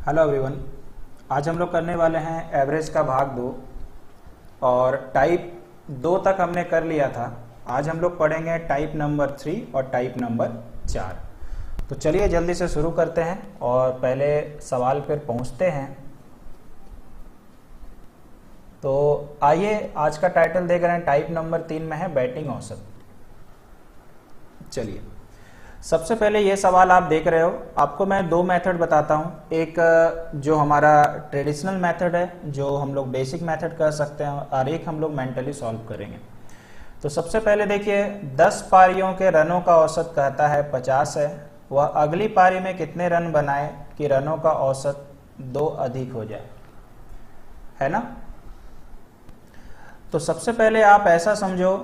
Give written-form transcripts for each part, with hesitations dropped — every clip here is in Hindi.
Hello everyone. आज हम लोग करने वाले हैं एवरेज का भाग 2 और टाइप 2 तक हमने कर लिया था। आज हम लोग पढ़ेंगे टाइप नंबर 3 और टाइप नंबर 4। तो चलिए जल्दी से शुरू करते हैं और पहले सवाल पर पहुंचते हैं। तो आइए, आज का टाइटल देख रहे हैं टाइप नंबर 3 में है बैटिंग औसत। चलिए, सबसे पहले ये सवाल आप देख रहे हो, आपको मैं दो मेथड बताता हूँ। एक जो हमारा ट्रेडिशनल मेथड है, जो हम लोग बेसिक मेथड कर सकते हैं, और एक हम लोग मेंटली सॉल्व करेंगे। तो सबसे पहले देखिए, 10 पारियों के रनों का औसत कहता है 50 है। वह अगली पारी में कितने रन बनाए कि रनों का औसत 2 अधिक हो जाए, है ना। तो सबसे पहले आप ऐसा समझो,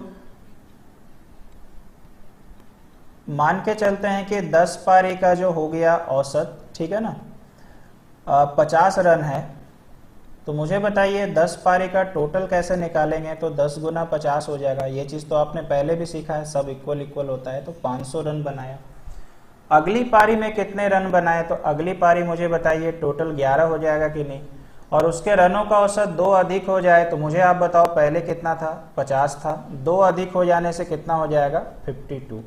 मान के चलते हैं कि 10 पारी का जो हो गया औसत, ठीक है ना, 50 रन है। तो मुझे बताइए 10 पारी का टोटल कैसे निकालेंगे। तो 10 गुना 50 हो जाएगा। ये चीज़ तो आपने पहले भी सीखा है, सब इक्वल इक्वल होता है। तो 500 रन बनाया। अगली पारी में कितने रन बनाए, तो अगली पारी मुझे बताइए टोटल 11 हो जाएगा कि नहीं। और उसके रनों का औसत 2 अधिक हो जाए, तो मुझे आप बताओ पहले कितना था, 50 था। 2 अधिक हो जाने से कितना हो जाएगा, 52।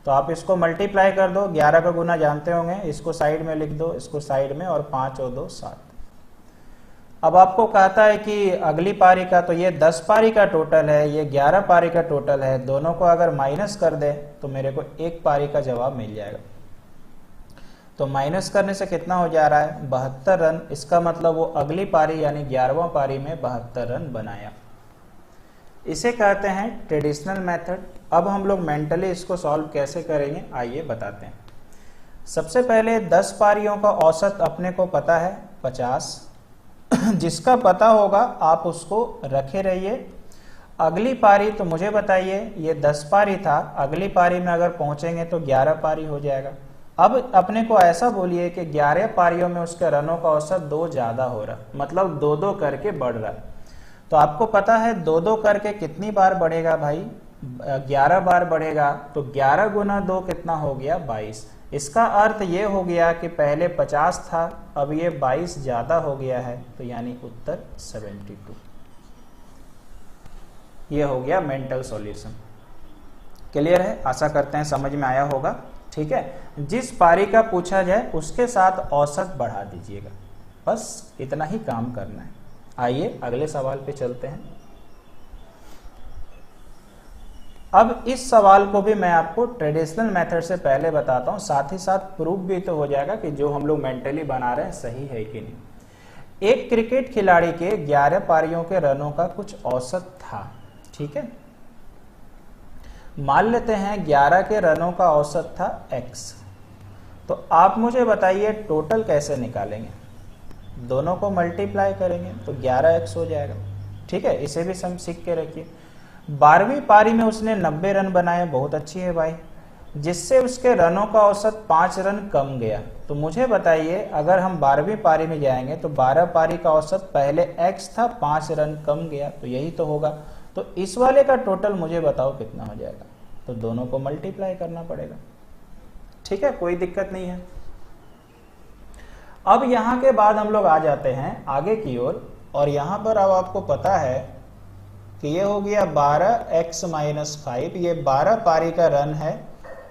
तो आप इसको मल्टीप्लाई कर दो, 11 का गुना जानते होंगे, इसको साइड में लिख दो, इसको साइड में, और 5 और 2 7। अब आपको कहता है कि अगली पारी का, तो ये 10 पारी का टोटल है, ये 11 पारी का टोटल है। दोनों को अगर माइनस कर दे तो मेरे को एक पारी का जवाब मिल जाएगा। तो माइनस करने से कितना हो जा रहा है, 72 रन। इसका मतलब वो अगली पारी यानी 11वां पारी में 72 रन बनाया। इसे कहते हैं ट्रेडिशनल मेथड। अब हम लोग मेंटली इसको सॉल्व कैसे करेंगे, आइए बताते हैं। सबसे पहले 10 पारियों का औसत अपने को पता है 50। जिसका पता होगा आप उसको रखे रहिए। अगली पारी, तो मुझे बताइए ये 10 पारी था, अगली पारी में अगर पहुंचेंगे तो 11 पारी हो जाएगा। अब अपने को ऐसा बोलिए कि 11 पारियों में उसके रनों का औसत 2 ज्यादा हो रहा, मतलब 2-2 करके बढ़ रहा। तो आपको पता है 2-2 करके कितनी बार बढ़ेगा भाई, 11 बार बढ़ेगा। तो 11 गुना 2 कितना हो गया, 22। इसका अर्थ ये हो गया कि पहले 50 था, अब ये 22 ज्यादा हो गया है। तो यानी उत्तर 72। ये हो गया मेंटल सॉल्यूशन। क्लियर है, आशा करते हैं समझ में आया होगा। ठीक है, जिस पारी का पूछा जाए उसके साथ औसत बढ़ा दीजिएगा, बस इतना ही काम करना है। आइए अगले सवाल पे चलते हैं। अब इस सवाल को भी मैं आपको ट्रेडिशनल मेथड से पहले बताता हूं, साथ ही साथ प्रूफ भी तो हो जाएगा कि जो हम लोग मेंटली बना रहे हैं सही है कि नहीं। एक क्रिकेट खिलाड़ी के 11 पारियों के रनों का कुछ औसत था, ठीक है। मान लेते हैं 11 के रनों का औसत था x। तो आप मुझे बताइए टोटल कैसे निकालेंगे। दोनों को मल्टीप्लाई करेंगे तो 11x हो जाएगा, ठीक है। इसे भी सम सीख के रखिए। 12वीं पारी में उसने 90 रन बनाए, बहुत अच्छी है भाई, जिससे उसके रनों का औसत 5 रन कम गया। तो मुझे बताइए अगर हम 12वीं पारी में जाएंगे तो 12 पारी का औसत पहले x था, 5 रन कम गया, तो यही तो होगा। तो इस वाले का टोटल मुझे बताओ कितना हो जाएगा। तो दोनों को मल्टीप्लाई करना पड़ेगा, ठीक है, कोई दिक्कत नहीं है। अब यहां के बाद हम लोग आ जाते हैं आगे की ओर, और यहां पर अब आपको पता है कि ये हो गया 12x - 5, ये 12 पारी का रन है।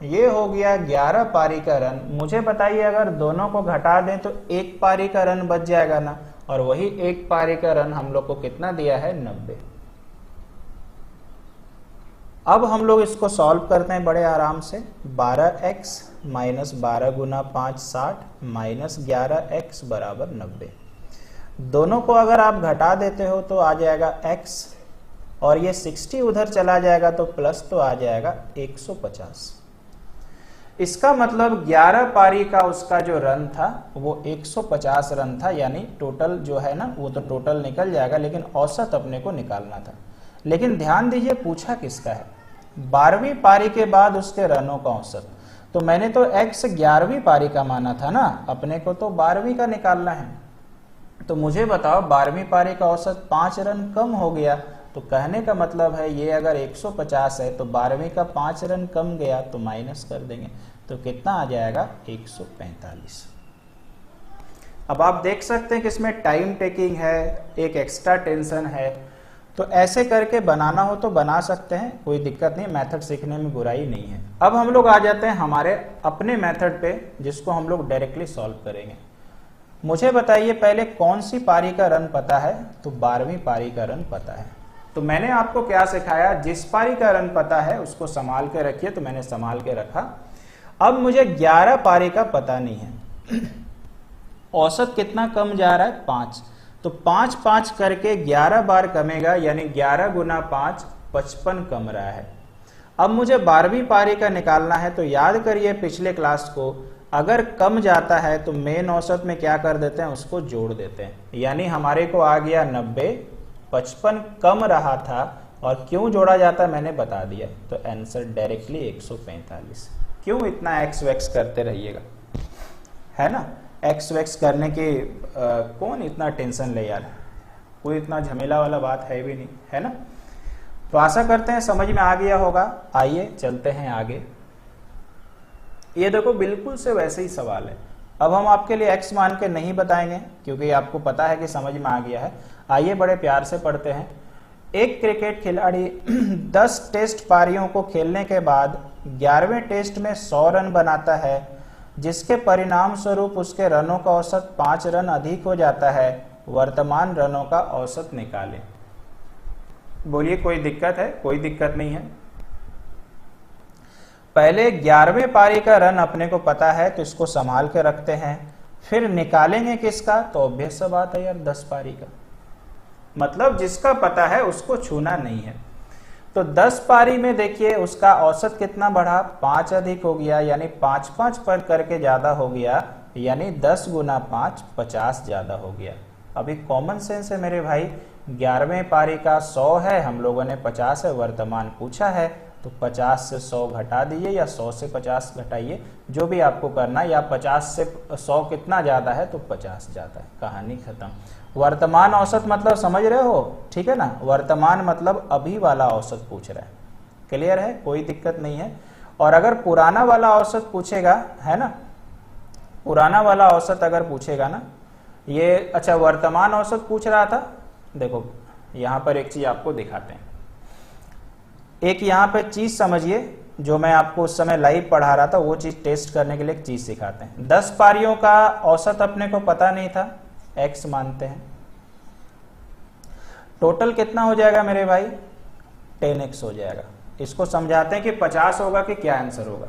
ये हो गया 11 पारी का रन। मुझे बताइए अगर दोनों को घटा दें तो एक पारी का रन बच जाएगा ना, और वही एक पारी का रन हम लोग को कितना दिया है, 90। अब हम लोग इसको सॉल्व करते हैं बड़े आराम से। 12x - 12 गुना 5 60 - 11x बराबर 90। दोनों को अगर आप घटा देते हो तो आ जाएगा x, और ये 60 उधर चला जाएगा तो प्लस तो आ जाएगा 150। इसका मतलब 11 पारी का उसका जो रन था वो 150 रन था, यानी टोटल जो है ना वो तो टोटल निकल जाएगा, लेकिन औसत अपने को निकालना था। लेकिन ध्यान दीजिए पूछा किसका है, 12वीं पारी के बाद उसके रनों का औसत। तो मैंने तो x 11वीं पारी का माना था ना, अपने को तो 12वीं का निकालना है। तो मुझे बताओ 12वीं पारी का औसत 5 रन कम हो गया। तो कहने का मतलब है ये अगर 150 है तो 12वीं का 5 रन कम गया तो माइनस कर देंगे, तो कितना आ जाएगा, 145। अब आप देख सकते हैं कि इसमें टाइम टेकिंग है, एक एक्स्ट्रा टेंशन है, तो ऐसे करके बनाना हो तो बना सकते हैं, कोई दिक्कत नहीं, मेथड सीखने में बुराई नहीं है। अब हम लोग आ जाते हैं हमारे अपने मेथड पे, जिसको हम लोग डायरेक्टली सॉल्व करेंगे। मुझे बताइए पहले कौन सी पारी का रन पता है? तो 12वीं पारी का रन पता है। तो मैंने आपको क्या सिखाया, जिस पारी का रन पता है उसको संभाल के रखिए, तो मैंने संभाल के रखा। अब मुझे 11 पारी का पता नहीं है। औसत कितना कम जा रहा है? 5। तो 5 5 करके 11 बार कमेगा, यानी 11 गुना 5 55 कम रहा है। अब मुझे 12वीं पारी का निकालना है, तो याद करिए पिछले क्लास को, अगर कम जाता है तो मेन औसत में क्या कर देते हैं, उसको जोड़ देते हैं। यानी हमारे को आ गया 90, 55 कम रहा था, और क्यों जोड़ा जाता है मैंने बता दिया। तो आंसर डायरेक्टली 145। क्यों इतना एक्स वैक्स करते रहिएगा, है ना? एक्स वैक्स करने की कौन इतना टेंशन ले यार, कोई इतना झमेला वाला बात है भी नहीं, है ना? तो आशा करते हैं समझ में आ गया होगा। आइए चलते हैं आगे। ये देखो बिल्कुल से वैसे ही सवाल है। अब हम आपके लिए एक्स मान के नहीं बताएंगे, क्योंकि आपको पता है कि समझ में आ गया है। आइए बड़े प्यार से पढ़ते हैं। एक क्रिकेट खिलाड़ी 10 टेस्ट पारियों को खेलने के बाद 11वें टेस्ट में 100 रन बनाता है, जिसके परिणाम स्वरूप उसके रनों का औसत 5 रन अधिक हो जाता है। वर्तमान रनों का औसत निकालें। बोलिए कोई दिक्कत है? कोई दिक्कत नहीं है। पहले 11वें पारी का रन अपने को पता है, तो इसको संभाल के रखते हैं। फिर निकालेंगे किसका? तो ऑब्वियस सा बात है यार, 10 पारी का। मतलब जिसका पता है उसको छूना नहीं है। तो 10 पारी में देखिए उसका औसत कितना बढ़ा? 5 अधिक हो गया, यानी 5 5 पर करके ज्यादा हो गया, यानी 10 गुना 5 50 ज्यादा हो गया। अभी कॉमन सेंस है मेरे भाई, 11वें पारी का 100 है, हम लोगों ने 50 है वर्तमान पूछा है, तो 50 से 100 घटा दीजिए, या 100 से 50 घटाइए, जो भी आपको करना, या 50 से 100 कितना ज्यादा है? तो 50 ज्यादा है। कहानी खत्म। वर्तमान औसत मतलब समझ रहे हो, ठीक है ना? वर्तमान मतलब अभी वाला औसत पूछ रहा है। क्लियर है? कोई दिक्कत नहीं है। और अगर पुराना वाला औसत पूछेगा, है ना, पुराना वाला औसत अगर पूछेगा ना, ये अच्छा वर्तमान औसत पूछ रहा था। देखो यहां पर एक चीज आपको दिखाते हैं। एक यहाँ पे चीज समझिए, जो मैं आपको उस समय लाइव पढ़ा रहा था, वो चीज टेस्ट करने के लिए एक चीज सिखाते हैं। 10 पारियों का औसत अपने को पता नहीं था, x मानते हैं। टोटल कितना हो जाएगा मेरे भाई? 10x हो जाएगा। इसको समझाते हैं कि 50 होगा कि क्या आंसर होगा।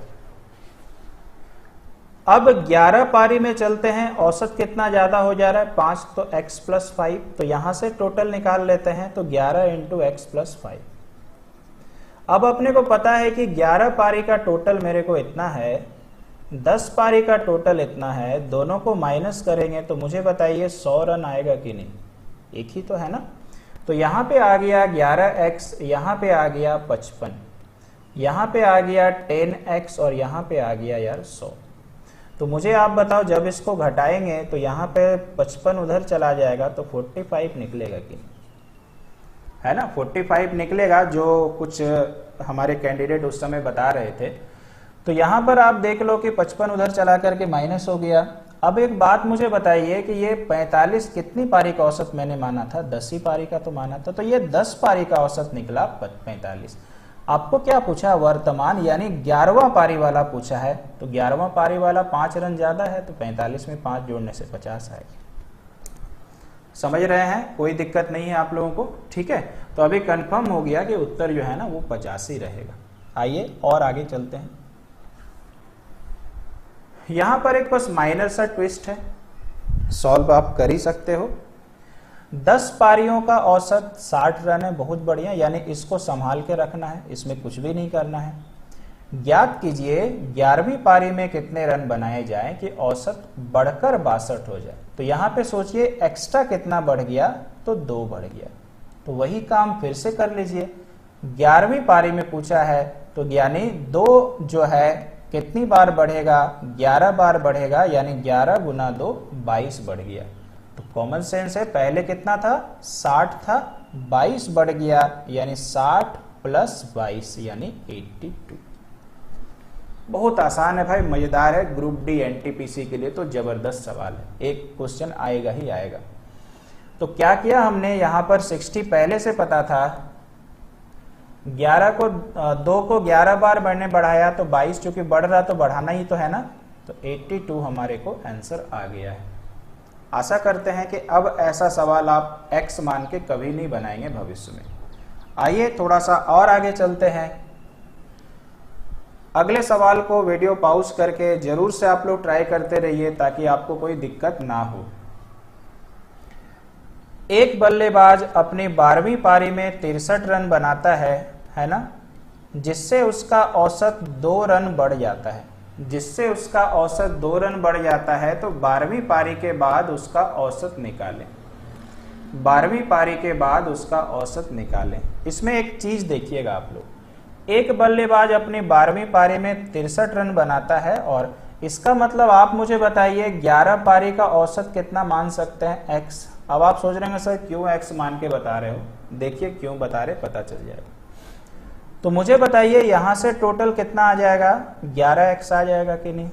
अब 11 पारी में चलते हैं, औसत कितना ज्यादा हो जा रहा है? 5, तो x + 5, तो यहां से टोटल निकाल लेते हैं, तो 11 × x + 5। अब अपने को पता है कि 11 पारी का टोटल मेरे को इतना है, 10 पारी का टोटल इतना है, दोनों को माइनस करेंगे तो मुझे बताइए 100 रन आएगा कि नहीं? एक ही तो है ना। तो यहाँ पे आ गया 11x, यहाँ पे आ गया 55, यहाँ पे आ गया 10x, और यहाँ पे आ गया यार 100। तो मुझे आप बताओ, जब इसको घटाएंगे तो यहाँ पे 55 उधर चला जाएगा, तो 45 निकलेगा कि नहीं? है ना, 45 निकलेगा, जो कुछ हमारे कैंडिडेट उस समय बता रहे थे। तो यहां पर आप देख लो कि 55 उधर चला करके माइनस हो गया। अब एक बात मुझे बताइए कि ये 45 कितनी पारी का औसत मैंने माना था? 10 ही पारी का तो माना था, तो ये 10 पारी का औसत निकला 45। आपको क्या पूछा? वर्तमान, यानी 11वां पारी वाला पूछा है। तो 11वां पारी वाला 5 रन ज्यादा है, तो 45 में 5 जोड़ने से 50 आएगा। समझ रहे हैं? कोई दिक्कत नहीं है आप लोगों को, ठीक है? तो अभी कंफर्म हो गया कि उत्तर जो है ना वो 50 ही रहेगा। आइए और आगे चलते हैं। यहां पर एक बस माइनर सा ट्विस्ट है, सॉल्व आप कर ही सकते हो। 10 पारियों का औसत 60 रन है, बहुत बढ़िया, यानी इसको संभाल के रखना है, इसमें कुछ भी नहीं करना है। ज्ञात कीजिए 11वीं पारी में कितने रन बनाए जाएं कि औसत बढ़कर 62 हो जाए। तो यहां पे सोचिए एक्स्ट्रा कितना बढ़ गया? तो 2 बढ़ गया। तो वही काम फिर से कर लीजिए। 11वीं पारी में पूछा है, तो यानी 2 जो है कितनी बार बढ़ेगा? 11 बार बढ़ेगा, यानी 11 गुना 2 22 बढ़ गया। तो कॉमन सेंस है, पहले कितना था? 60 था, 22 बढ़ गया, यानी 60 + 22 यानी 82। बहुत आसान है भाई, मजेदार है, ग्रुप डी एनटीपीसी के लिए तो जबरदस्त सवाल है, एक क्वेश्चन आएगा ही आएगा। तो क्या किया हमने, यहां पर 60 पहले से पता था, 11 को 2 को 11 बार मैंने बढ़ाया तो 22, चूंकि बढ़ रहा तो बढ़ाना ही तो है ना, तो 82 हमारे को आंसर आ गया है। आशा करते हैं कि अब ऐसा सवाल आप x मान के कभी नहीं बनाएंगे भविष्य में। आइए थोड़ा सा और आगे चलते हैं। अगले सवाल को वीडियो पॉज करके जरूर से आप लोग ट्राई करते रहिए ताकि आपको कोई दिक्कत ना हो। एक बल्लेबाज अपनी 12वीं पारी में 63 रन बनाता है ना, जिससे उसका औसत 2 रन बढ़ जाता है, जिससे उसका औसत 2 रन बढ़ जाता है, तो 12वीं पारी के बाद उसका औसत निकालें। 12वीं पारी के बाद उसका औसत निकालें। इसमें एक चीज देखिएगा आप लोग, एक बल्लेबाज अपनी 12वीं पारी में 63 रन बनाता है, और इसका मतलब आप मुझे बताइए 11 पारी का औसत कितना मान सकते हैं, x। अब आप सोच रहे हैं सर क्यों x मान के बता रहे हो, देखिए क्यों बता रहे, पता चल जाएगा। तो मुझे बताइए यहां से टोटल कितना आ जाएगा, 11x आ जाएगा कि नहीं।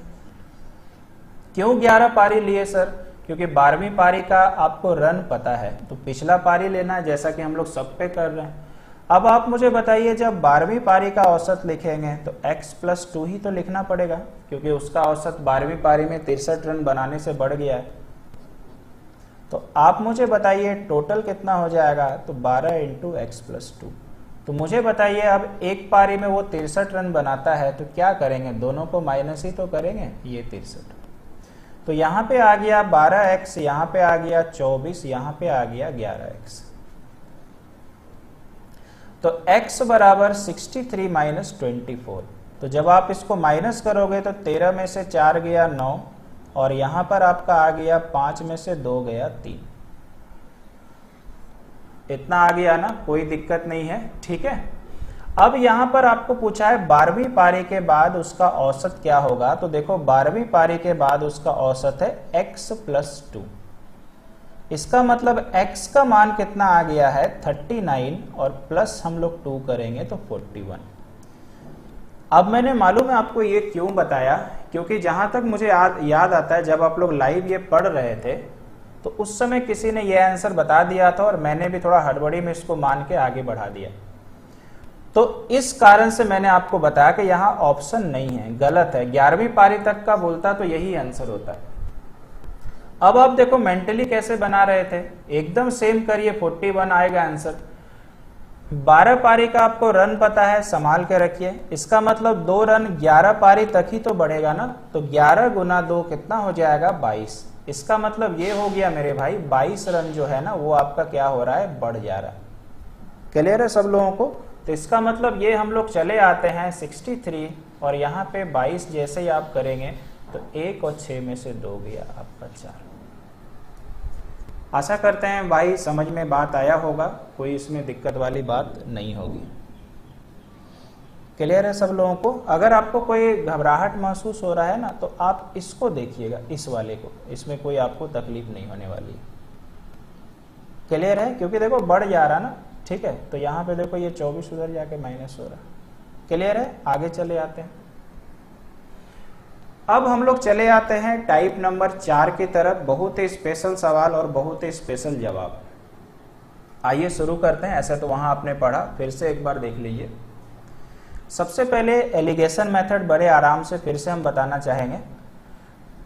क्यों 11 पारी लिए सर, क्योंकि 12वीं पारी का आपको रन पता है, तो पिछला पारी लेना है, जैसा कि हम लोग सब पे कर रहे हैं। अब आप मुझे बताइए जब 12वीं पारी का औसत लिखेंगे तो x+2 ही तो लिखना पड़ेगा, क्योंकि उसका औसत 12वीं पारी में 63 रन बनाने से बढ़ गया है। तो आप मुझे बताइए टोटल कितना हो जाएगा, तो 12 × x+2। तो मुझे बताइए अब एक पारी में वो 63 रन बनाता है, तो क्या करेंगे, दोनों को माइनस ही तो करेंगे, ये 63। तो यहाँ पे आ गया 12x, यहाँ पे आ गया 24, यहाँ पे आ गया 11x। तो x बराबर 63 माइनस 24। तो जब आप इसको माइनस करोगे तो 13 में से 4 गया 9, और यहां पर आपका आ गया 5 में से 2 गया 3। इतना आ गया ना, कोई दिक्कत नहीं है, ठीक है। अब यहां पर आपको पूछा है 12वीं पारी के बाद उसका औसत क्या होगा, तो देखो 12वीं पारी के बाद उसका औसत है x+2। इसका मतलब x का मान कितना आ गया है 39, और प्लस हम लोग 2 करेंगे तो 41। अब मैंने मालूम है आपको ये क्यों बताया, क्योंकि जहां तक मुझे याद आता है जब आप लोग लाइव ये पढ़ रहे थे तो उस समय किसी ने ये आंसर बता दिया था, और मैंने भी थोड़ा हड़बड़ी में इसको मान के आगे बढ़ा दिया। तो इस कारण से मैंने आपको बताया कि यहाँ ऑप्शन नहीं है, गलत है। 11वीं पारी तक का बोलता तो यही आंसर होता है। अब आप देखो मेंटली कैसे बना रहे थे, एकदम सेम करिए, 41 आएगा आंसर। 12 पारी का आपको रन पता है, संभाल के रखिए। इसका मतलब 2 रन 11 पारी तक ही तो बढ़ेगा ना, तो 11 गुना 2 कितना हो जाएगा 22। इसका मतलब ये हो गया मेरे भाई 22 रन जो है ना वो आपका क्या हो रहा है, बढ़ जा रहा है। क्लियर है सब लोगों को। तो इसका मतलब ये हम लोग चले आते हैं 63, और यहाँ पे 22 जैसे ही आप करेंगे तो 1 और 6 में से 2 गया आपका 4। आशा करते हैं भाई समझ में बात आया होगा, कोई इसमें दिक्कत वाली बात नहीं होगी। क्लियर है सब लोगों को। अगर आपको कोई घबराहट महसूस हो रहा है ना तो आप इसको देखिएगा, इस वाले को, इसमें कोई आपको तकलीफ नहीं होने वाली है। क्लियर है, क्योंकि देखो बढ़ जा रहा ना, ठीक है। तो यहाँ पे देखो ये 24 उधर जाके माइनस हो रहा। क्लियर है, आगे चले आते हैं। अब हम लोग चले आते हैं टाइप नंबर 4 की तरफ। बहुत ही स्पेशल सवाल और बहुत ही स्पेशल जवाब। आइए शुरू करते हैं। ऐसा तो वहां आपने पढ़ा, फिर से एक बार देख लीजिए। सबसे पहले एलिगेशन मेथड बड़े आराम से फिर से हम बताना चाहेंगे।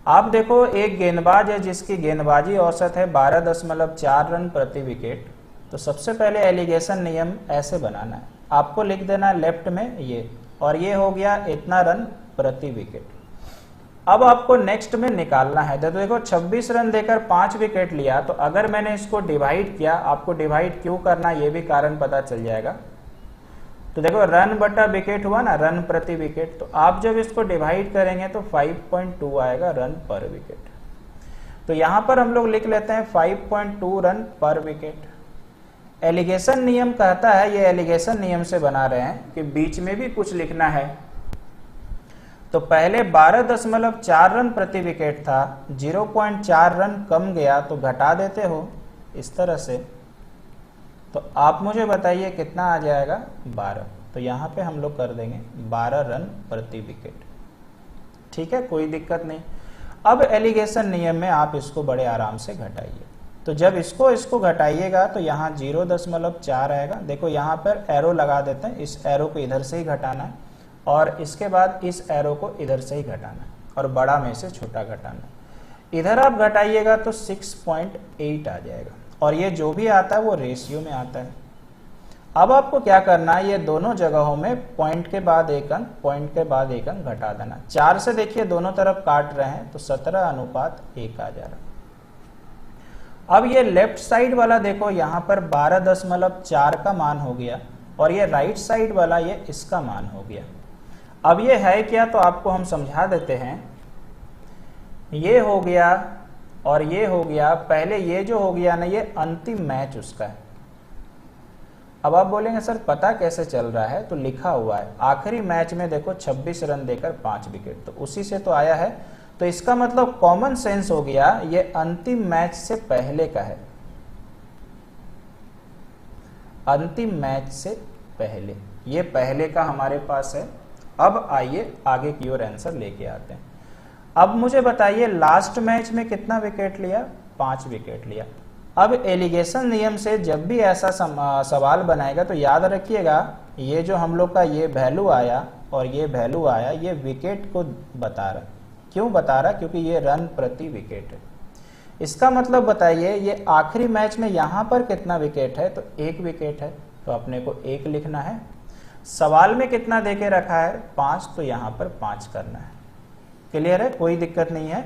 आप देखो एक गेंदबाज है जिसकी गेंदबाजी औसत है 12.4 रन प्रति विकेट। तो सबसे पहले एलिगेशन नियम ऐसे बनाना है, आपको लिख देना लेफ्ट में ये, और ये हो गया इतना रन प्रति विकेट। अब आपको नेक्स्ट में निकालना है। तो देखो 26 रन देकर 5 विकेट लिया, तो अगर मैंने इसको डिवाइड किया, आपको डिवाइड क्यों करना ये भी कारण पता चल जाएगा। तो देखो रन बटा विकेट हुआ ना, रन प्रति विकेट। तो आप जब इसको डिवाइड करेंगे तो 5.2 आएगा रन पर विकेट। तो यहां पर हम लोग लिख लेते हैं 5.2 रन पर विकेट। एलिगेशन नियम कहता है, ये एलिगेशन नियम से बना रहे हैं कि बीच में भी कुछ लिखना है। तो पहले 12.4 रन प्रति विकेट था, 0.4 रन कम गया तो घटा देते हो इस तरह से। तो आप मुझे बताइए कितना आ जाएगा 12। तो यहाँ पे हम लोग कर देंगे 12 रन प्रति विकेट। ठीक है, कोई दिक्कत नहीं। अब एलिगेशन नियम में आप इसको बड़े आराम से घटाइए। तो जब इसको घटाइएगा तो यहाँ 0.4 आएगा। देखो यहाँ पर एरो लगा देते हैं, इस एरो को इधर से ही घटाना है और इसके बाद इस एरो को इधर से ही घटाना है और बड़ा में से छोटा घटाना है। इधर आप घटाइएगा तो 6.8 आ जाएगा और ये जो भी आता है वो रेशियो में आता है। अब आपको क्या करना है, ये दोनों जगहों में पॉइंट के बाद एक अंक, पॉइंट के बाद एक अंक घटा देना। 4 से देखिए दोनों तरफ काट रहे हैं तो 17:1 आ जा रहा है। अब ये लेफ्ट साइड वाला देखो यहाँ पर 12.4 का मान हो गया और ये राइट साइड वाला ये इसका मान हो गया। अब ये है क्या, तो आपको हम समझा देते हैं। ये हो गया और ये हो गया। पहले ये जो हो गया ना, ये अंतिम मैच उसका है। अब आप बोलेंगे सर पता कैसे चल रहा है, तो लिखा हुआ है आखिरी मैच में देखो 26 रन देकर 5 विकेट, तो उसी से तो आया है। तो इसका मतलब कॉमन सेंस हो गया, ये अंतिम मैच से पहले का है, अंतिम मैच से पहले, ये पहले का हमारे पास है। अब आइए आगे की ओर आंसर लेके आते हैं। अब मुझे बताइए लास्ट मैच में कितना विकेट लिया, 5 विकेट लिया। अब एलिगेशन नियम से जब भी ऐसा सवाल बनाएगा तो याद रखिएगा, ये जो हम लोग का ये वैल्यू आया और ये वैल्यू आया, ये विकेट को बता रहा। क्यों बता रहा, क्योंकि ये रन प्रति विकेट है। इसका मतलब बताइए ये आखिरी मैच में यहाँ पर कितना विकेट है, तो 1 विकेट है, तो अपने को 1 लिखना है। सवाल में कितना देके रखा है, 5, तो यहाँ पर 5 करना है। क्लियर है, कोई दिक्कत नहीं है।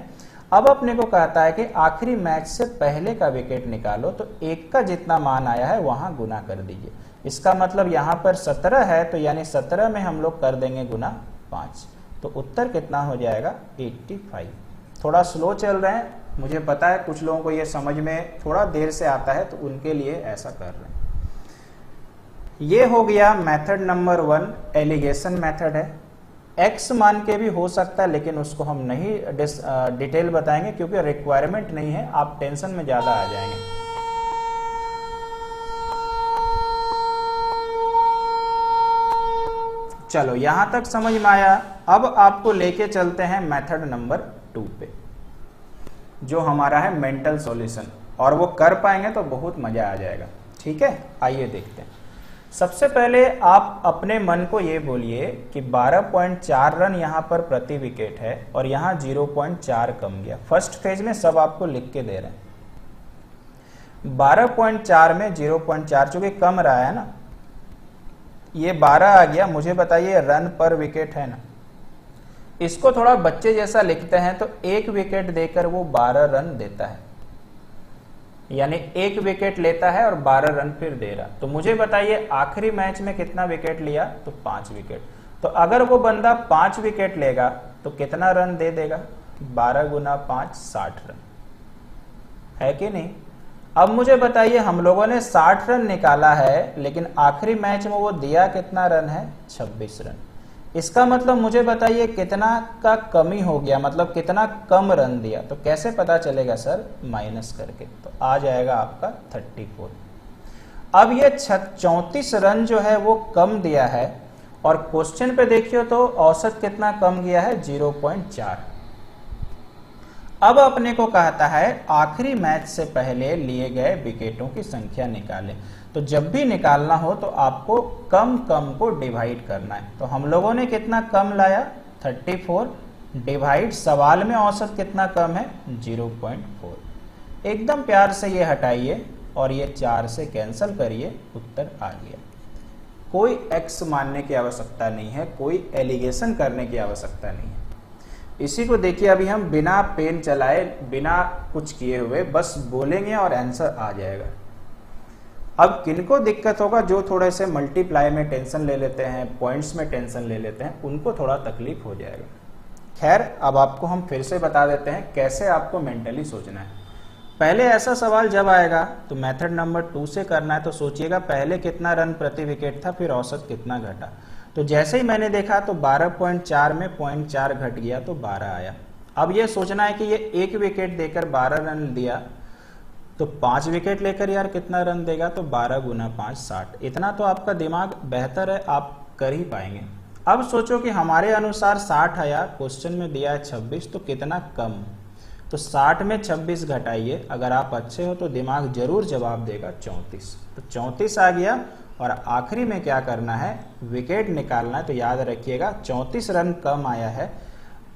अब अपने को कहता है कि आखिरी मैच से पहले का विकेट निकालो, तो 1 का जितना मान आया है वहां गुना कर दीजिए। इसका मतलब यहाँ पर 17 है, तो यानी 17 में हम लोग कर देंगे गुना 5, तो उत्तर कितना हो जाएगा, 85। थोड़ा स्लो चल रहे हैं, मुझे पता है कुछ लोगों को ये समझ में थोड़ा देर से आता है, तो उनके लिए ऐसा कर रहे हैं। ये हो गया मेथड नंबर 1, एलिगेशन मेथड है। एक्स मान के भी हो सकता है, लेकिन उसको हम नहीं डिटेल बताएंगे क्योंकि रिक्वायरमेंट नहीं है, आप टेंशन में ज्यादा आ जाएंगे। चलो यहां तक समझ में आया। अब आपको लेके चलते हैं मेथड नंबर 2 पे, जो हमारा है मेंटल सॉल्यूशन, और वो कर पाएंगे तो बहुत मजा आ जाएगा। ठीक है, आइए देखते हैं। सबसे पहले आप अपने मन को ये बोलिए कि 12.4 रन यहाँ पर प्रति विकेट है और यहाँ 0.4 कम गया। फर्स्ट फेज में सब आपको लिख के दे रहे हैं। 12.4 में 0.4 चूंकि कम रहा है ना, ये 12 आ गया। मुझे बताइए रन पर विकेट है ना, इसको थोड़ा बच्चे जैसा लिखते हैं तो 1 विकेट देकर वो 12 रन देता है, यानी 1 विकेट लेता है और 12 रन फिर दे रहा। तो मुझे बताइए आखिरी मैच में कितना विकेट लिया, तो 5 विकेट। तो अगर वो बंदा 5 विकेट लेगा तो कितना रन दे देगा, 12 गुना 5 60 रन, है कि नहीं। अब मुझे बताइए हम लोगों ने 60 रन निकाला है, लेकिन आखिरी मैच में वो दिया कितना रन है, 26 रन। इसका मतलब मुझे बताइए कितना का कमी हो गया, मतलब कितना कम रन दिया। तो कैसे पता चलेगा सर, माइनस करके, तो आ जाएगा आपका 34। अब ये 34 रन जो है वो कम दिया है, और क्वेश्चन पे देखिए तो औसत कितना कम गया है, 0.4। अब अपने को कहता है आखिरी मैच से पहले लिए गए विकेटों की संख्या निकालें। तो जब भी निकालना हो तो आपको कम कम को डिवाइड करना है। तो हम लोगों ने कितना कम लाया, 34, डिवाइड सवाल में औसत कितना कम है, 0.4। एकदम प्यार से ये हटाइए और ये 4 से कैंसिल करिए, उत्तर आ गया। कोई एक्स मानने की आवश्यकता नहीं है, कोई एलिगेशन करने की आवश्यकता नहीं है। इसी को देखिए, अभी हम बिना पेन चलाए, बिना कुछ किए हुए बस बोलेंगे और आंसर आ जाएगा। अब किनको दिक्कत होगा, जो थोड़े से मल्टीप्लाई में टेंशन ले लेते हैं, पॉइंट्स में टेंशन ले लेते हैं, उनको थोड़ा तकलीफ हो जाएगा। खैर, अब आपको हम फिर से बता देते हैं कैसे आपको मेंटली सोचना है। पहले ऐसा सवाल जब आएगा तो मेथड नंबर 2 से करना है। तो सोचिएगा पहले कितना रन प्रति विकेट था, फिर औसत कितना घटा। तो जैसे ही मैंने देखा तो 12.4 में 0.4 घट गया तो 12 आया। अब ये सोचना है कि ये 1 विकेट देकर 12 रन दिया, तो 5 विकेट लेकर यार कितना रन देगा, तो 12 गुना 5 60। इतना तो आपका दिमाग बेहतर है, आप कर ही पाएंगे। अब सोचो कि हमारे अनुसार 60 आया, क्वेश्चन में दिया है 26, तो कितना कम। तो 60 में 26 घटाइए, अगर आप अच्छे हो तो दिमाग जरूर जवाब देगा 34। तो 34 आ गया। और आखिरी में क्या करना है, विकेट निकालना है। तो याद रखिएगा 34 रन कम आया है,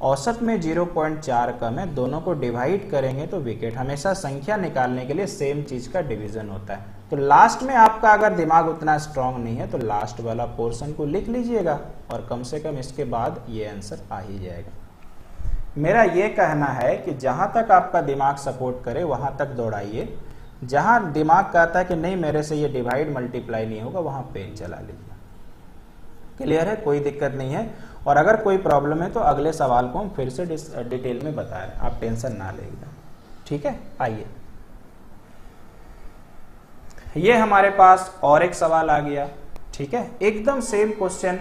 औसत में 0.4 कम है, दोनों को डिवाइड करेंगे तो विकेट। हमेशा संख्या निकालने के लिए सेम चीज का डिवीजन होता है। तो लास्ट में आपका अगर दिमाग उतना स्ट्रांग नहीं है तो लास्ट वाला पोर्शन को लिख लीजिएगा और कम से कम इसके बाद ये आंसर आ ही जाएगा। मेरा ये कहना है कि जहां तक आपका दिमाग सपोर्ट करे वहां तक दौड़ाइए, जहां दिमाग कहता है कि नहीं मेरे से ये डिवाइड मल्टीप्लाई नहीं होगा, वहां पेन चला लीजिए। क्लियर है, कोई दिक्कत नहीं है। और अगर कोई प्रॉब्लम है तो अगले सवाल को हम फिर से डिटेल में बता रहे हैं, आप टेंशन ना ले एकदम। ठीक है, आइए ये हमारे पास और एक सवाल आ गया। ठीक है, एकदम सेम क्वेश्चन,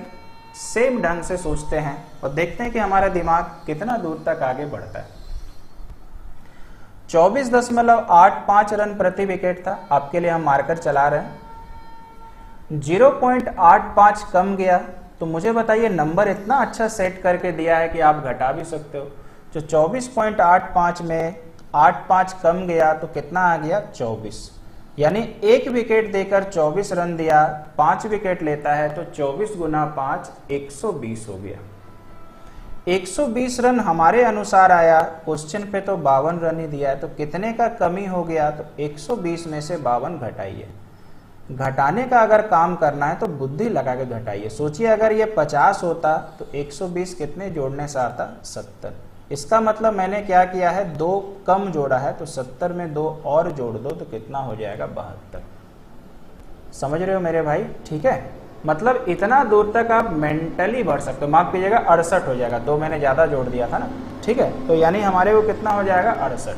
सेम ढंग से सोचते हैं और देखते हैं कि हमारा दिमाग कितना दूर तक आगे बढ़ता है। 24.85 रन प्रति विकेट था, आपके लिए हम मार्कर चला रहे हैं। 0.85 कम गया, तो मुझे बताइए नंबर इतना अच्छा सेट करके दिया है कि आप घटा भी सकते हो। जो 24.85 में 85 कम गया तो कितना आ गया 24, यानी एक विकेट देकर 24 रन दिया, 5 विकेट लेता है तो 24 गुना 5 120 हो गया। 120 रन हमारे अनुसार आया, क्वेश्चन पे तो 52 रन ही दिया है, तो कितने का कमी हो गया, तो 120 में से 52 घटाइए। घटाने का अगर काम करना है तो बुद्धि लगा के घटाइए। सोचिए अगर ये 50 होता तो 120 कितने जोड़ने से आता 70। इसका मतलब मैंने क्या किया है, 2 कम जोड़ा है, तो 70 में 2 और जोड़ दो तो कितना हो जाएगा 72। समझ रहे हो मेरे भाई? ठीक है, मतलब इतना दूर तक आप मेंटली बढ़ सकते हो। माफ कीजिएगा 68 हो जाएगा, 2 मैंने ज्यादा जोड़ दिया था ना। ठीक है, तो यानी हमारे को कितना हो जाएगा 68।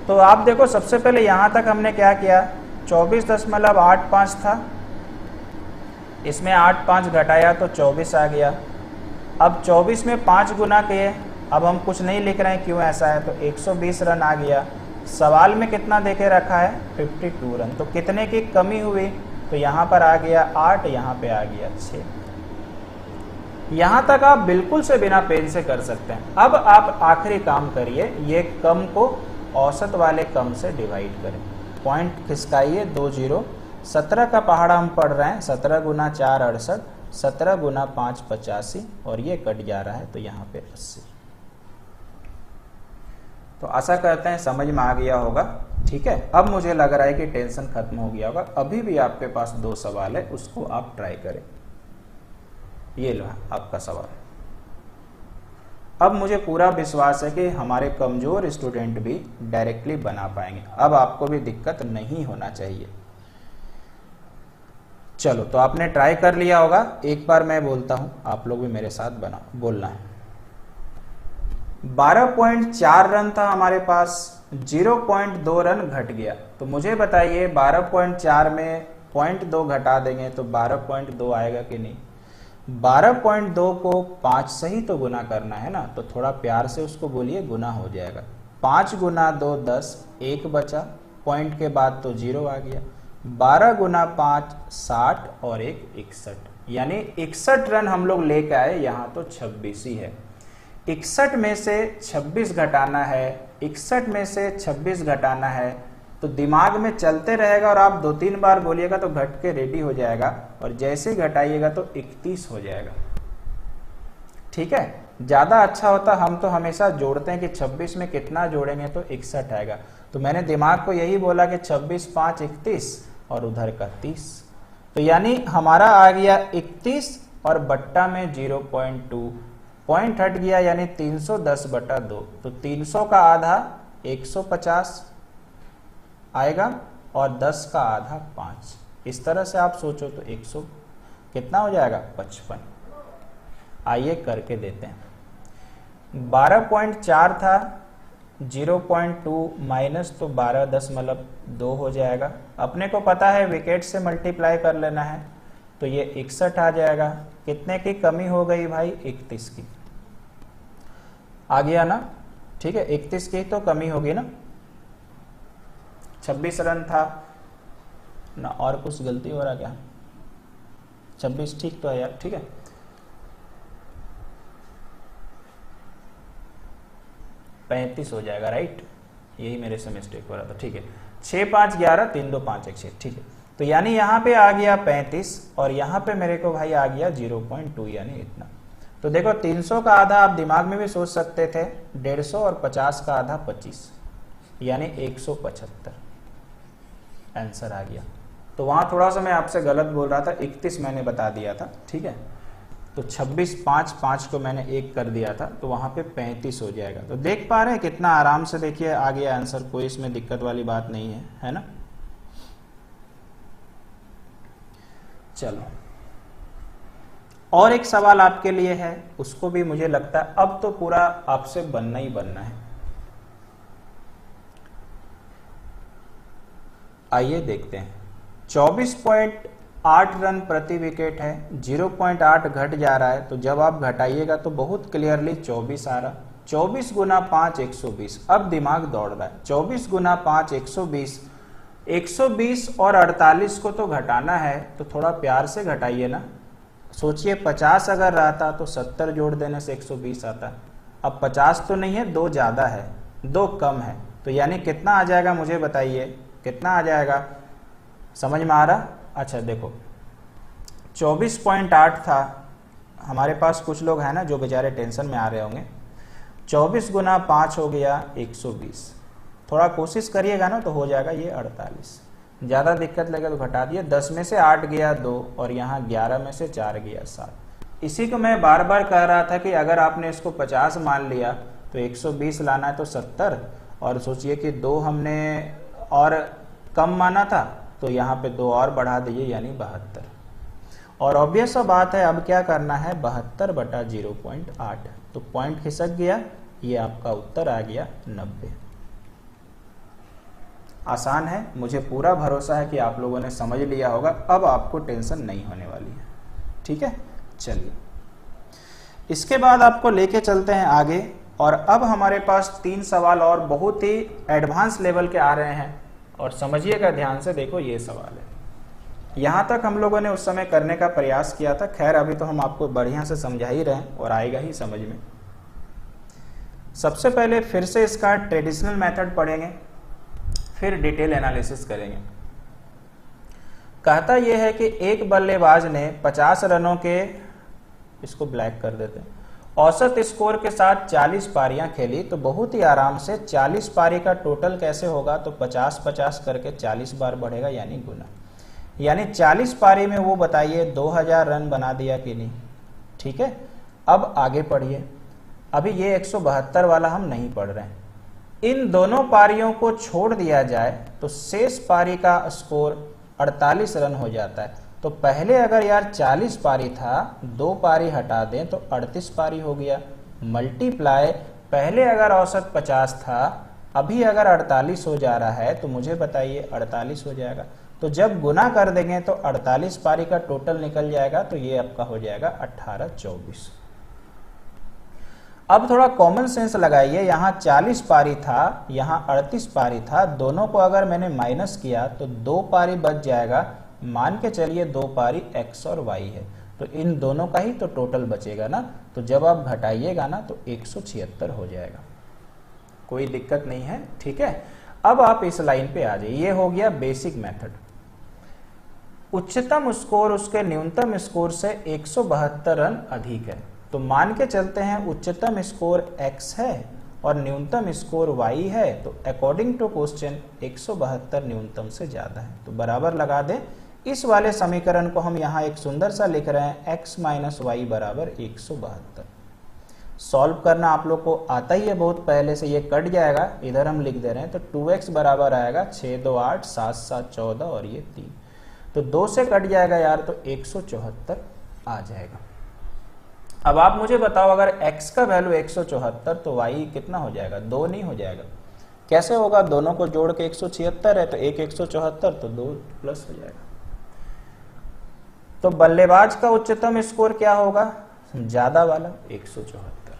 तो आप देखो सबसे पहले यहां तक हमने क्या किया, 24.85 था, इसमें 85 घटाया तो 24 आ गया। अब 24 में 5 गुना किए, अब हम कुछ नहीं लिख रहे हैं क्यों ऐसा है, तो 120 रन आ गया। सवाल में कितना देके रखा है 52 रन, तो कितने की कमी हुई, तो यहाँ पर आ गया 8, यहाँ पे आ गया 6। यहाँ तक आप बिल्कुल से बिना पेन से कर सकते हैं। अब आप आखिरी काम करिए, ये कम को औसत वाले कम से डिवाइड करें, पॉइंट खिसकाइए 2 0। 17 का पहाड़ा हम पढ़ रहे हैं, 17 गुना 4 68, 17 गुना 5 85, और ये कट जा रहा है तो यहाँ पे 80। तो आशा करते हैं समझ में आ गया होगा। ठीक है, अब मुझे लग रहा है कि टेंशन खत्म हो गया होगा। अभी भी आपके पास 2 सवाल है, उसको आप ट्राई करें। ये लो आपका सवाल। अब मुझे पूरा विश्वास है कि हमारे कमजोर स्टूडेंट भी डायरेक्टली बना पाएंगे। अब आपको भी दिक्कत नहीं होना चाहिए। चलो, तो आपने ट्राई कर लिया होगा। एक बार मैं बोलता हूं, आप लोग भी मेरे साथ बोलना है। 12.4 रन था हमारे पास, 0.2 रन घट गया। तो मुझे बताइए 12.4 में 0.2 घटा देंगे तो 12.2 आएगा कि नहीं। 12.2 को 5 से ही तो गुना करना है ना, तो थोड़ा प्यार से उसको बोलिए, गुना हो जाएगा। 5 गुना 2 10, 1 बचा, पॉइंट के बाद तो 0 आ गया। 12 गुना 5 60 और 1 61, यानी 61 रन हम लोग लेके आए। यहाँ तो 26 ही है, 61 में से 26 घटाना है, 61 में से 26 घटाना है, तो दिमाग में चलते रहेगा और आप 2-3 बार बोलिएगा तो घट के रेडी हो जाएगा, और जैसे ही घटाइएगा तो 31 हो जाएगा। ठीक है, ज्यादा अच्छा होता, हम तो हमेशा जोड़ते हैं कि 26 में कितना जोड़ेंगे तो 61 आएगा। तो मैंने दिमाग को यही बोला कि 26 5 31 और उधर का 30, तो यानी हमारा आ गया 31 और बट्टा में 0.2, पॉइंट हट गया, यानी 310/2। तो 300 का आधा 150 आएगा और 10 का आधा 5। इस तरह से आप सोचो तो 100 कितना हो जाएगा 55। आइए करके देते हैं। 12.4 था, 0.2 माइनस तो 12.2 हो जाएगा। अपने को पता है विकेट से मल्टीप्लाई कर लेना है, तो ये 61 आ जाएगा। कितने की कमी हो गई भाई 31 की, आ गया ना। ठीक है, 31 की तो कमी होगी ना। 26 रन था ना, और कुछ गलती हो रहा क्या? 26 ठीक तो है यार। ठीक है, 35 हो जाएगा, राइट। यही मेरे से मिस्टेक हो रहा था, ठीक है। 6 5 11 3 2 5 1 6, ठीक है। तो यानी यहाँ पे आ गया 35 और यहाँ पे मेरे को भाई आ गया 0.2 यानी इतना। तो देखो 300 का आधा आप दिमाग में भी सोच सकते थे 150 और 50 का आधा 25 यानी 175 आंसर आ गया। तो वहां थोड़ा सा मैं आपसे गलत बोल रहा था, 31 मैंने बता दिया था, ठीक है। तो 26 5 5 को मैंने 1 कर दिया था, तो वहां पे 35 हो जाएगा। तो देख पा रहे हैं कितना आराम से, देखिए आ गया आंसर, कोई इसमें दिक्कत वाली बात नहीं है ना। चलो और एक सवाल आपके लिए है, उसको भी मुझे लगता है अब तो पूरा आपसे बनना ही बनना है। आइए देखते हैं। 24.8 रन प्रति विकेट है, 0.8 घट जा रहा है, तो जब आप घटाइएगा तो बहुत क्लियरली 24 आ रहा। 24 गुना 5 120। अब दिमाग दौड़ रहा है, 24 गुना 5 120, 120 और 48 को तो घटाना है, तो थोड़ा प्यार से घटाइए ना। सोचिए 50 अगर रहता तो 70 जोड़ देने से 120 आता। अब 50 तो नहीं है, 2 ज्यादा है, 2 कम है, तो यानी कितना आ जाएगा मुझे बताइए, कितना आ जाएगा, समझ में आ रहा। अच्छा देखो 24.8 था, हमारे पास कुछ लोग हैं ना जो बेचारे टेंशन में आ रहे होंगे। 24 गुना 5 हो गया 120, थोड़ा कोशिश करिएगा ना तो हो जाएगा ये 48। ज़्यादा दिक्कत लगे तो घटा दिए, 10 में से 8 गया 2 और यहाँ 11 में से 4 गया 7। इसी को मैं बार बार कह रहा था कि अगर आपने इसको 50 मान लिया तो 120 लाना है तो 70, और सोचिए कि 2 हमने और कम माना था तो यहाँ पे 2 और बढ़ा दीजिए यानी 72। और ऑब्वियस सा बात है, अब क्या करना है 72 बटा 0.8, तो पॉइंट खिसक गया, ये आपका उत्तर आ गया 90। आसान है, मुझे पूरा भरोसा है कि आप लोगों ने समझ लिया होगा, अब आपको टेंशन नहीं होने वाली है, ठीक है। चलिए इसके बाद आपको लेके चलते हैं आगे, और अब हमारे पास 3 सवाल और बहुत ही एडवांस लेवल के आ रहे हैं, और समझिएगा ध्यान से, देखो ये सवाल है। यहां तक हम लोगों ने उस समय करने का प्रयास किया था, खैर अभी तो हम आपको बढ़िया से समझा ही रहे हैं और आएगा ही समझ में। सबसे पहले फिर से इसका ट्रेडिशनल मेथड पढ़ेंगे, फिर डिटेल एनालिसिस करेंगे। कहता यह है कि एक बल्लेबाज ने 50 रनों के, इसको ब्लैक कर देते हैं, औसत स्कोर के साथ 40 पारियां खेली, तो बहुत ही आराम से 40 पारी का टोटल कैसे होगा, तो 50-50 करके 40 बार बढ़ेगा यानी गुना, यानी 40 पारी में वो बताइए 2000 रन बना दिया कि नहीं, ठीक है। अब आगे पढ़िए, अभी ये 172 वाला हम नहीं पढ़ रहे हैं। इन दोनों पारियों को छोड़ दिया जाए तो शेष पारी का स्कोर 48 रन हो जाता है। तो पहले अगर यार 40 पारी था, 2 पारी हटा दें तो 38 पारी हो गया, मल्टीप्लाई, पहले अगर औसत 50 था, अभी अगर 48 हो जा रहा है, तो मुझे बताइए 48 हो जाएगा। तो जब गुना कर देंगे तो 48 पारी का टोटल निकल जाएगा, तो ये आपका हो जाएगा 18-24। अब थोड़ा कॉमन सेंस लगाइए, यहाँ 40 पारी था, यहाँ 38 पारी था, दोनों को अगर मैंने माइनस किया तो 2 पारी बच जाएगा। मान के चलिए 2 पारी x और y है, तो इन दोनों का ही तो टोटल बचेगा ना, तो जब आप घटाइएगा ना तो 176 हो जाएगा, कोई दिक्कत नहीं है, ठीक है। अब आप इस लाइन पे आ जाइए, ये हो गया बेसिक मेथड। उच्चतम स्कोर उसके न्यूनतम स्कोर से 172 रन अधिक है, तो मान के चलते हैं उच्चतम स्कोर x है और न्यूनतम स्कोर y है, तो अकॉर्डिंग टू क्वेश्चन 172 न्यूनतम से ज्यादा है, तो बराबर लगा दें। इस वाले समीकरण को हम यहाँ एक सुंदर सा लिख रहे हैं, x माइनस वाई बराबर 172। सॉल्व करना आप लोग को आता ही है बहुत पहले से, ये कट जाएगा, इधर हम लिख दे रहे हैं, तो 2x बराबर आएगा 6 2 8 7 7 14 और ये 3, तो 2 से कट जाएगा यार, तो 174 आ जाएगा। अब आप मुझे बताओ, अगर x का वैल्यू 174 तो y कितना हो जाएगा, 2 नहीं हो जाएगा, कैसे होगा, दोनों को जोड़ के 176 है, तो 174 तो 2 प्लस हो जाएगा। तो बल्लेबाज का उच्चतम स्कोर क्या होगा, ज्यादा वाला 174।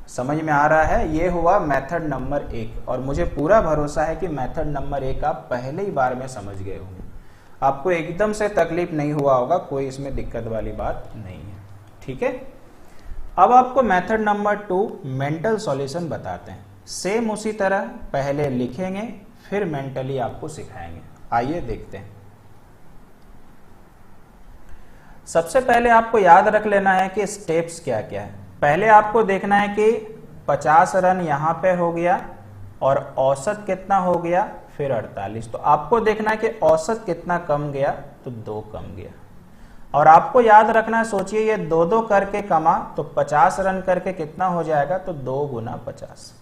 समझ में आ रहा है, ये हुआ मेथड नंबर 1, और मुझे पूरा भरोसा है कि मेथड नंबर 1 आप पहले ही बार में समझ गए होंगे, आपको एकदम से तकलीफ नहीं हुआ होगा, कोई इसमें दिक्कत वाली बात नहीं है, ठीक है। अब आपको मेथड नंबर 2 मेंटल सॉल्यूशन बताते हैं। सेम उसी तरह पहले लिखेंगे फिर मेंटली आपको सिखाएंगे। आइए देखते हैं। सबसे पहले आपको याद रख लेना है कि स्टेप्स क्या क्या है। पहले आपको देखना है कि 50 रन यहां पे हो गया और औसत कितना हो गया, फिर 48। तो आपको देखना है कि औसत कितना कम गया, तो 2 कम गया। और आपको याद रखना है, सोचिए ये 2-2 करके कमा तो 50 रन करके कितना हो जाएगा, तो 2 गुना 50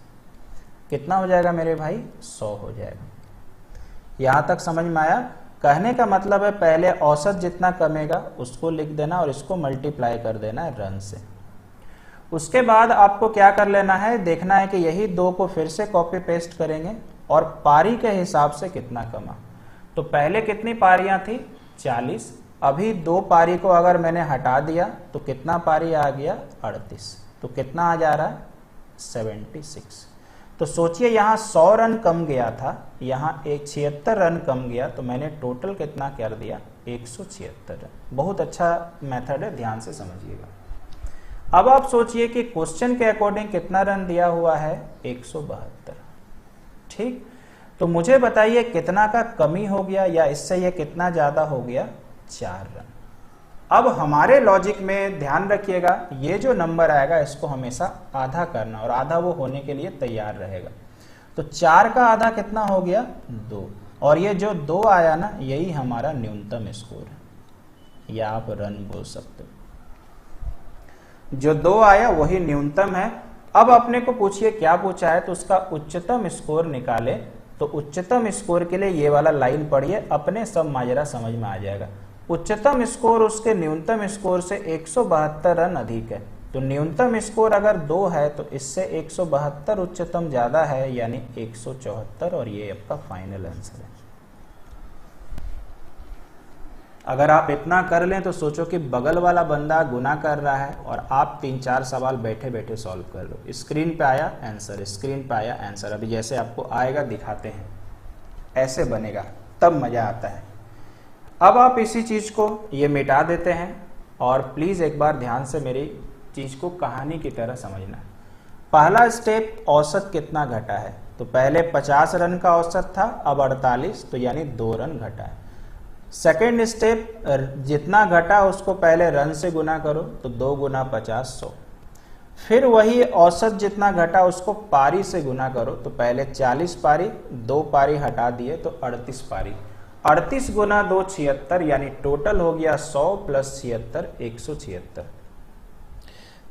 कितना हो जाएगा मेरे भाई, 100 हो जाएगा। यहां तक समझ में आया? कहने का मतलब है पहले औसत जितना कमेगा उसको लिख देना और इसको मल्टीप्लाई कर देना है रन से। उसके बाद आपको क्या कर लेना है, देखना है कि यही 2 को फिर से कॉपी पेस्ट करेंगे और पारी के हिसाब से कितना कमा। तो पहले कितनी पारियां थी, 40। अभी 2 पारी को अगर मैंने हटा दिया तो कितना पारी आ गया, 38। तो कितना आ जा रहा है, 76। तो सोचिए यहाँ 100 रन कम गया था, यहाँ 76 रन कम गया, तो मैंने टोटल कितना कर दिया, 176 रन। बहुत अच्छा मेथड है, ध्यान से समझिएगा। अब आप सोचिए कि क्वेश्चन के अकॉर्डिंग कितना रन दिया हुआ है, 172। ठीक, तो मुझे बताइए कितना का कमी हो गया या इससे ये कितना ज्यादा हो गया, 4 रन। अब हमारे लॉजिक में ध्यान रखिएगा, ये जो नंबर आएगा इसको हमेशा आधा करना और आधा वो होने के लिए तैयार रहेगा। तो 4 का आधा कितना हो गया, 2। और ये जो 2 आया ना, यही हमारा न्यूनतम स्कोर है, या आप रन बोल सकते हो। जो 2 आया वही न्यूनतम है। अब अपने को पूछिए क्या पूछा है, तो उसका उच्चतम स्कोर निकाले। तो उच्चतम स्कोर के लिए ये वाला लाइन पढ़िए, अपने सब माजरा समझ में आ जाएगा। उच्चतम स्कोर उसके न्यूनतम स्कोर से 172 रन अधिक है। तो न्यूनतम स्कोर अगर 2 है तो इससे 172 उच्चतम ज्यादा है, यानी 174, और ये आपका फाइनल आंसर है। अगर आप इतना कर लें तो सोचो कि बगल वाला बंदा गुना कर रहा है और आप 3-4 सवाल बैठे बैठे सॉल्व कर लो। स्क्रीन पे आया आंसर, स्क्रीन पे आया आंसर। अभी जैसे आपको आएगा दिखाते हैं, ऐसे बनेगा, तब मजा आता है। अब आप इसी चीज को ये मिटा देते हैं और प्लीज एक बार ध्यान से मेरी चीज को कहानी की तरह समझना। पहला स्टेप, औसत कितना घटा है, तो पहले 50 रन का औसत था, अब 48, तो यानी 2 रन घटा है। सेकेंड स्टेप, जितना घटा उसको पहले रन से गुना करो, तो 2 गुना 50, 100। फिर वही औसत जितना घटा उसको पारी से गुना करो, तो पहले 40 पारी, 2 पारी हटा दिए तो 38 पारी। 38 गुना 2 76, यानी टोटल हो गया 100 प्लस 76 176।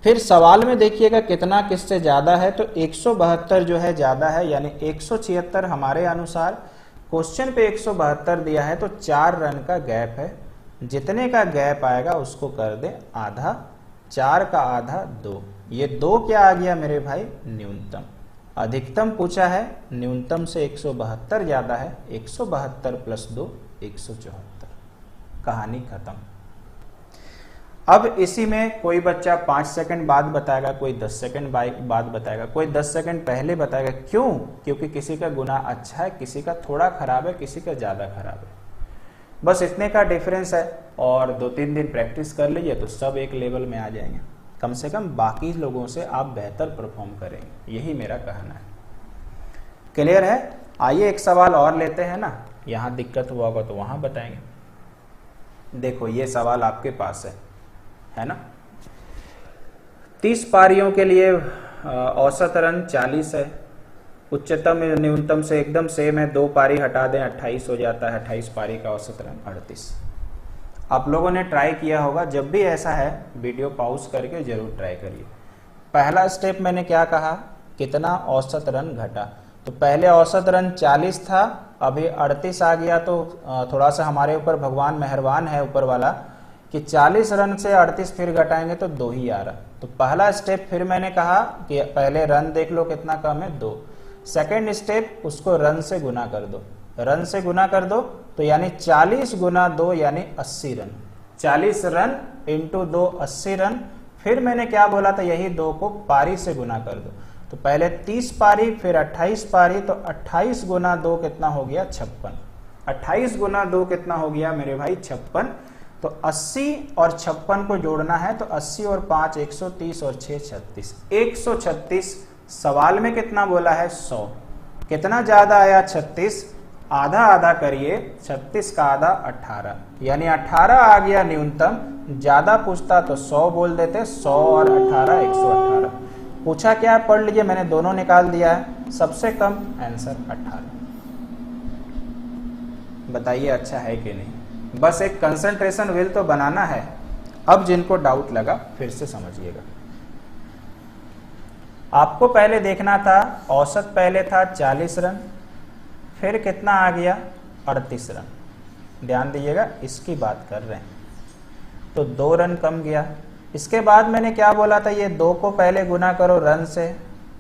फिर सवाल में देखिएगा कितना किससे ज्यादा है, तो 172 जो है ज्यादा है, यानी 176 हमारे अनुसार। क्वेश्चन पे 172 दिया है तो 4 रन का गैप है। जितने का गैप आएगा उसको कर दे आधा, 4 का आधा 2। ये 2 क्या आ गया मेरे भाई, न्यूनतम। अधिकतम पूछा है, न्यूनतम से 172 ज्यादा है, 172 प्लस 2 174। कहानी खत्म। अब इसी में कोई बच्चा 5 सेकंड बाद बताएगा, कोई 10 सेकंड बाद बताएगा, कोई 10 सेकंड पहले बताएगा। क्यों? क्योंकि किसी का गुना अच्छा है, किसी का थोड़ा खराब है, किसी का ज्यादा खराब है। बस इतने का डिफरेंस है और 2-3 दिन प्रैक्टिस कर लीजिए तो सब एक लेवल में आ जाएंगे। कम से कम बाकी लोगों से आप बेहतर परफॉर्म करेंगे, यही मेरा कहना है। क्लियर है? आइए एक सवाल और लेते हैं ना, यहां दिक्कत हुआ होगा तो वहां बताएंगे। देखो ये सवाल आपके पास है ना। 30 पारियों के लिए औसत रन 40 है, उच्चतम न्यूनतम से एकदम सेम है, 2 पारी हटा दें 28 हो जाता है, 28 पारी का औसत रन 38। आप लोगों ने ट्राई किया होगा, जब भी ऐसा है वीडियो पॉज करके जरूर ट्राई करिए। पहला स्टेप मैंने क्या कहा, कितना औसत रन घटा। तो पहले औसत रन 40 था, अभी 38 आ गया। तो थोड़ा सा हमारे ऊपर भगवान मेहरबान है ऊपर वाला कि 40 रन से 38 फिर घटाएंगे तो 2 ही आ रहा। तो पहला स्टेप फिर मैंने कहा कि पहले रन देख लो कितना कम है, 2। सेकेंड स्टेप, उसको रन से गुना कर दो, रन से गुना कर दो तो यानी 40 गुना 2 यानी 80 रन। 40 run into 2 80 run. फिर मैंने क्या बोला था, यही 2 को पारी से गुना कर दो। तो पहले 30 पारी फिर 28 पारी, तो 28 गुना 2 कितना हो गया, 56। 28 गुना 2 कितना हो गया मेरे भाई, 56। तो 80 और 56 को जोड़ना है, तो 80 और 5 130 और 6 36, 136 सवाल में कितना बोला है 100, कितना ज्यादा आया 36, आधा आधा करिए, 36 का आधा 18, यानी 18 आ गया न्यूनतम। ज्यादा पूछता तो 100 बोल देते, 100 और 18 118। पूछा क्या पढ़ लीजिए, मैंने दोनों निकाल दिया है, सबसे कम आंसर 18। बताइए अच्छा है कि नहीं। बस एक कंसंट्रेशन व्हील तो बनाना है। अब जिनको डाउट लगा फिर से समझिएगा। आपको पहले देखना था औसत पहले था 40 रन, फिर कितना आ गया 38 रन। ध्यान दीजिएगा, इसकी बात कर रहे हैं। तो 2 रन कम गया। इसके बाद मैंने क्या बोला था, ये 2 को पहले गुना करो रन से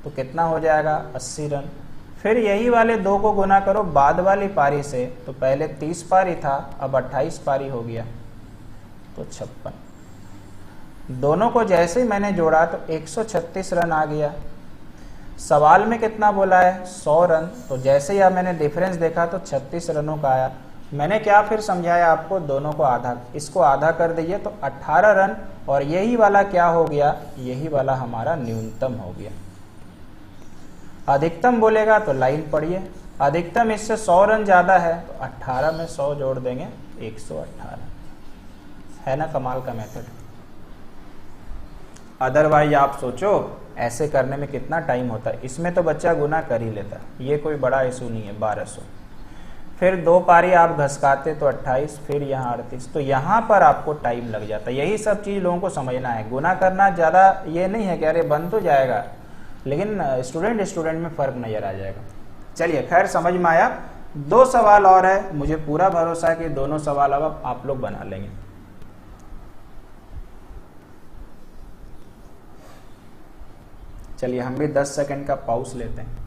तो कितना हो जाएगा 80 रन। फिर यही वाले 2 को गुना करो बाद वाली पारी से, तो पहले 30 पारी था, अब 28 पारी हो गया तो 56। दोनों को जैसे ही मैंने जोड़ा तो 136 रन आ गया। सवाल में कितना बोला है 100 रन, तो जैसे ही अब मैंने डिफरेंस देखा तो 36 रनों का आया। मैंने क्या फिर समझाया आपको, दोनों को आधा, इसको आधा कर दीजिए तो 18 रन, और यही वाला क्या हो गया, यही वाला हमारा न्यूनतम हो गया। अधिकतम बोलेगा तो लाइन पढ़िए, अधिकतम इससे 100 रन ज्यादा है तो 18 में 100 जोड़ देंगे 118। है ना कमाल का मेथड। अदरवाइज आप सोचो ऐसे करने में कितना टाइम होता है। इसमें तो बच्चा गुना कर ही लेता, ये कोई बड़ा इशू नहीं है। 1200, फिर 2 पारी आप घसकाते तो 28, फिर यहाँ 38, तो यहाँ पर आपको टाइम लग जाता है। यही सब चीज लोगों को समझना है। गुना करना ज्यादा ये नहीं है कि अरे बन तो जाएगा, लेकिन स्टूडेंट में फर्क नजर आ जाएगा। चलिए खैर समझ में आया। 2 सवाल और है, मुझे पूरा भरोसा है कि दोनों सवाल अब आप लोग बना लेंगे। चलिए हम भी 10 सेकंड का पॉज लेते हैं।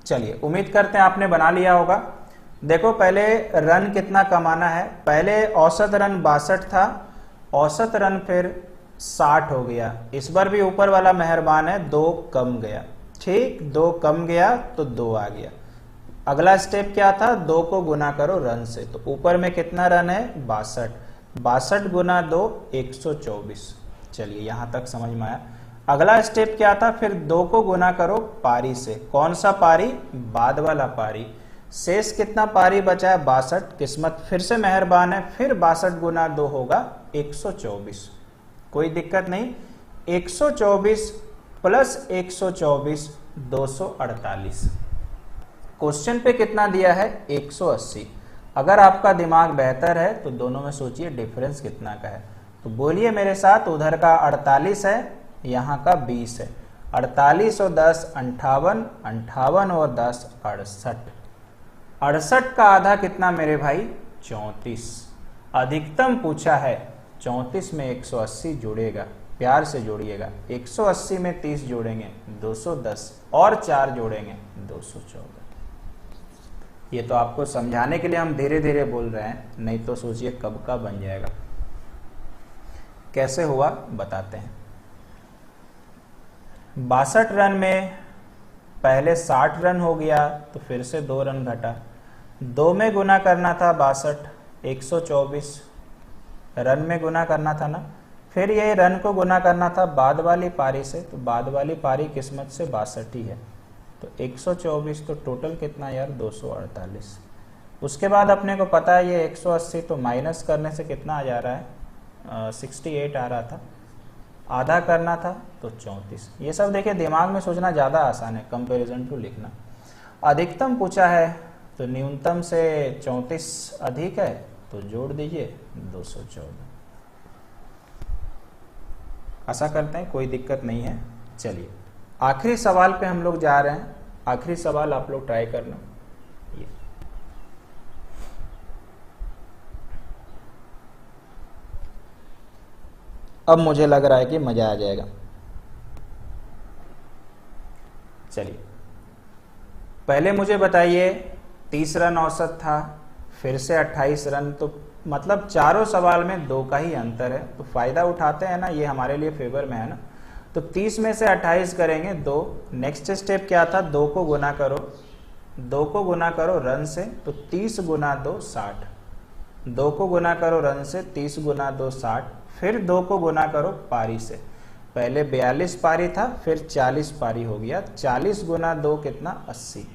चलिए उम्मीद करते हैं आपने बना लिया होगा। देखो पहले रन कितना कमाना है। पहले औसत रन 62 था, औसत रन फिर 60 हो गया। इस बार भी ऊपर वाला मेहरबान है, 2 कम गया। ठीक, 2 कम गया तो 2 आ गया। अगला स्टेप क्या था, 2 को गुना करो रन से, तो ऊपर में कितना रन है 62, 62 गुना 2 124। चलिए यहां तक समझ में आया। अगला स्टेप क्या था, फिर 2 को गुना करो पारी से। कौन सा पारी, बाद वाला पारी। शेष कितना पारी बचा है 62, किस्मत फिर से मेहरबान है, फिर 62 गुना 2 होगा 124। कोई दिक्कत नहीं, 124 प्लस 124 248। क्वेश्चन पे कितना दिया है 180। अगर आपका दिमाग बेहतर है तो दोनों में सोचिए डिफरेंस कितना का है। तो बोलिए मेरे साथ, उधर का 48 है, यहाँ का 20 है। 48 और 10 58, 58 और 10 68। 68 का आधा कितना मेरे भाई 34। अधिकतम पूछा है, 34 में 180 जुड़ेगा, प्यार से जोड़िएगा। 180 में 30 जोड़ेंगे 210, और 4 जोड़ेंगे 214। ये तो आपको समझाने के लिए हम धीरे धीरे बोल रहे हैं, नहीं तो सोचिए कब का बन जाएगा। कैसे हुआ बताते हैं। 62 रन में पहले 60 रन हो गया, तो फिर से 2 रन घटा। 2 में गुना करना था 62, 124 रन में गुना करना था ना। फिर ये रन को गुना करना था बाद वाली पारी से, तो बाद वाली पारी किस्मत से 62 ही है, तो 124। तो टोटल कितना यार 248। उसके बाद अपने को पता है ये 180, तो माइनस करने से कितना आ जा रहा है 68 आ रहा था। आधा करना था तो 34। ये सब देखिए दिमाग में सोचना ज़्यादा आसान है कंपैरिजन टू लिखना। अधिकतम पूछा है तो न्यूनतम से 34 अधिक है, तो जोड़ दीजिए 214। आशा करते हैं कोई दिक्कत नहीं है। चलिए आखिरी सवाल पे हम लोग जा रहे हैं। आखिरी सवाल आप लोग ट्राई करना। ये अब मुझे लग रहा है कि मजा आ जाएगा। चलिए पहले मुझे बताइए, 30 रन औसत था, फिर से 28 रन, तो मतलब चारों सवाल में 2 का ही अंतर है। तो फायदा उठाते हैं ना, ये हमारे लिए फेवर में है ना। तो 30 में से 28 करेंगे 2। नेक्स्ट स्टेप क्या था, 2 को गुना करो, 2 को गुना करो रन से, तो 30 गुना 2 60। 2 को गुना करो रन से, 30 गुना 2 60। फिर 2 को गुना करो पारी से, पहले 42 पारी था, फिर 40 पारी हो गया। 40 गुना 2 कितना, 80।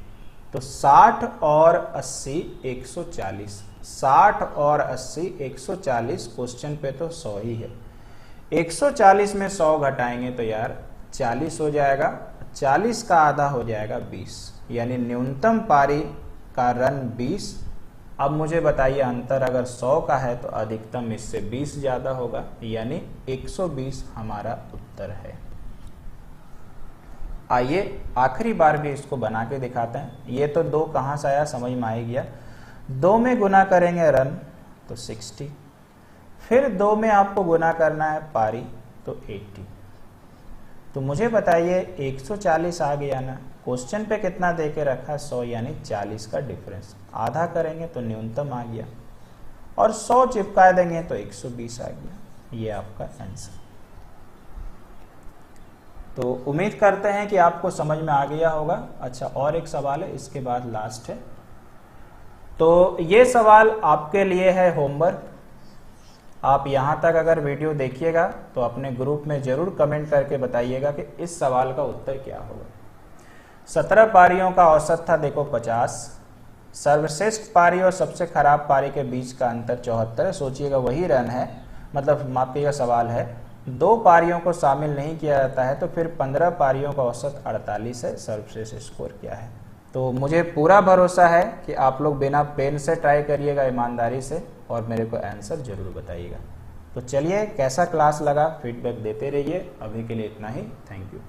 तो 60 और 80 140। 60 और 80 140। क्वेश्चन पे तो 100 ही है। 140 में 100 घटाएंगे तो यार 40 हो जाएगा। 40 का आधा हो जाएगा 20, यानी न्यूनतम पारी का रन 20। अब मुझे बताइए अंतर अगर 100 का है तो अधिकतम इससे 20 ज्यादा होगा, यानी 120 हमारा उत्तर है। आइए आखिरी बार भी इसको बना के दिखाते हैं। ये तो 2 कहां से आया समझ में आ ही गया। 2 में गुना करेंगे रन तो 60, फिर 2 में आपको गुना करना है पारी तो 80। तो मुझे बताइए 140 आ गया ना, क्वेश्चन पे कितना दे के रखा है 100, यानी 40 का डिफरेंस। आधा करेंगे तो न्यूनतम आ गया, और 100 चिपका देंगे तो 120 आ गया। ये आपका आंसर। तो उम्मीद करते हैं कि आपको समझ में आ गया होगा। अच्छा, और एक सवाल है, इसके बाद लास्ट है। तो ये सवाल आपके लिए है होमवर्क। आप यहां तक अगर वीडियो देखिएगा तो अपने ग्रुप में जरूर कमेंट करके बताइएगा कि इस सवाल का उत्तर क्या होगा। 17 पारियों का औसत था देखो 50। सर्वश्रेष्ठ पारी और सबसे खराब पारी के बीच का अंतर 74 है। सोचिएगा वही रन है, मतलब मापी का सवाल है। 2 पारियों को शामिल नहीं किया जाता है, तो फिर 15 पारियों का औसत 48 है। सर्वश्रेष्ठ स्कोर क्या है? तो मुझे पूरा भरोसा है कि आप लोग बिना पेन से ट्राई करिएगा, ईमानदारी से, और मेरे को आंसर जरूर बताइएगा। तो चलिए, कैसा क्लास लगा फीडबैक देते रहिए। अभी के लिए इतना ही। Thank you.